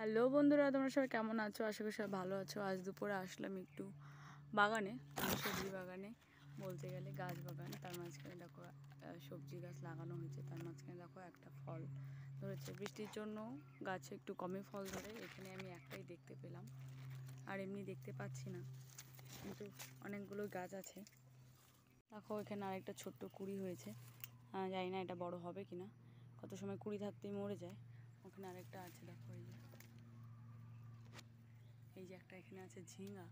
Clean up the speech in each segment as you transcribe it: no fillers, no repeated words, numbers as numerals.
Hello বন্ধুরা, তোমরা সবাই কেমন আছো? আশা করি সবাই ভালো আছো। আজ দুপুরে আসলাম একটু বাগানে, সবজি বাগানে বলতে গেলে গাছ বাগান। তার মাঝখানে দেখো সবজি গাছ লাগানো হয়েছে, তার মাঝখানে দেখো একটা ফল ধরেছে। বৃষ্টির জন্য গাছে একটু কমই ফল ধরে। এখানে আমি একটাই দেখতে পেলাম, আর এমনি দেখতে পাচ্ছি না, কিন্তু অনেকগুলো গাছ আছে। দেখো এখানে আরেকটা ছোট্ট কুড়ি হয়েছে, জানি না এটা বড় হবে কিনা। কত সময় কুড়ি থাকতেই মরে যায়। ওখানে আরেকটা আছে, দেখো এই যে একটা এখানে আছে ঝিঙা,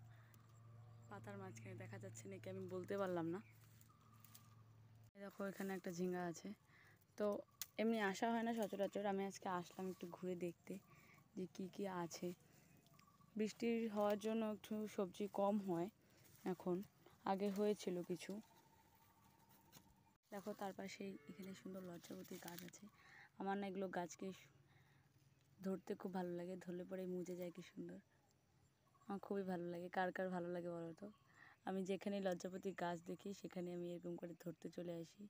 পাতার মাঝখানে দেখা যাচ্ছে নাকি আমি বলতে পারলাম না। দেখো এখানে একটা ঝিঙা আছে। তো এমনি আসা হয় না সচরাচর, আমি আজকে আসলাম একটু ঘুরে দেখতে যে কি কি আছে। বৃষ্টির হওয়ার জন্য একটু সবজি কম হয় এখন, আগে হয়েছিল কিছু। দেখো তার পাশেই এখানে সুন্দর লজ্জাবতী গাছ আছে। আমার না এগুলো গাছকে ধরতে খুব ভালো লাগে, ধরলে পরে মুজে যায়, কি সুন্দর। আমার খুবই ভালো লাগে। কার কার ভালো লাগে বলো তো? আমি যেখানে লজ্জাপতি গাছ দেখি সেখানে আমি এরকম করে ধরতে চলে আসি।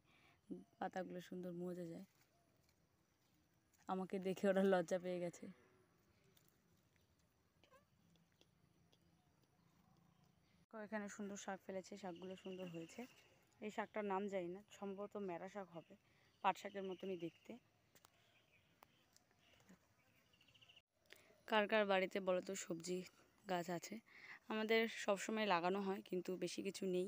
পাতাগুলো সুন্দর মজে যায়, আমাকে দেখে ওরা লজ্জা পেয়ে গেছে। এখানে সুন্দর শাক ফেলেছে, শাকগুলো সুন্দর হয়েছে। এই শাকটার নাম জানি না, সম্ভবত মেরা শাক হবে, পাট শাকের মতনই দেখতে। কার কার বাড়িতে বলো তো সবজি গাছ আছে? আমাদের সবসময় লাগানো হয়, কিন্তু বেশি কিছু নেই,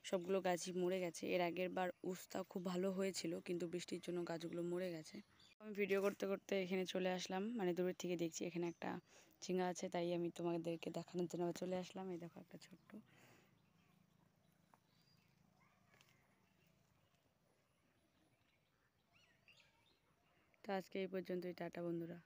সবগুলো গাছই মরে গেছে। এর আগের বার উস্তা খুব ভালো হয়েছিল, কিন্তু বৃষ্টির জন্য গাছগুলো মরে গেছে। আমি ভিডিও করতে করতে এখানে চলে আসলাম, মানে দূরের থেকে দেখছি এখানে একটা ঝিঙা আছে, তাই আমি তোমাদেরকে দেখানোর জন্য চলে আসলাম। এই দেখো একটা ছোট্ট। তো আজকে এই পর্যন্তই, টাটা বন্ধুরা।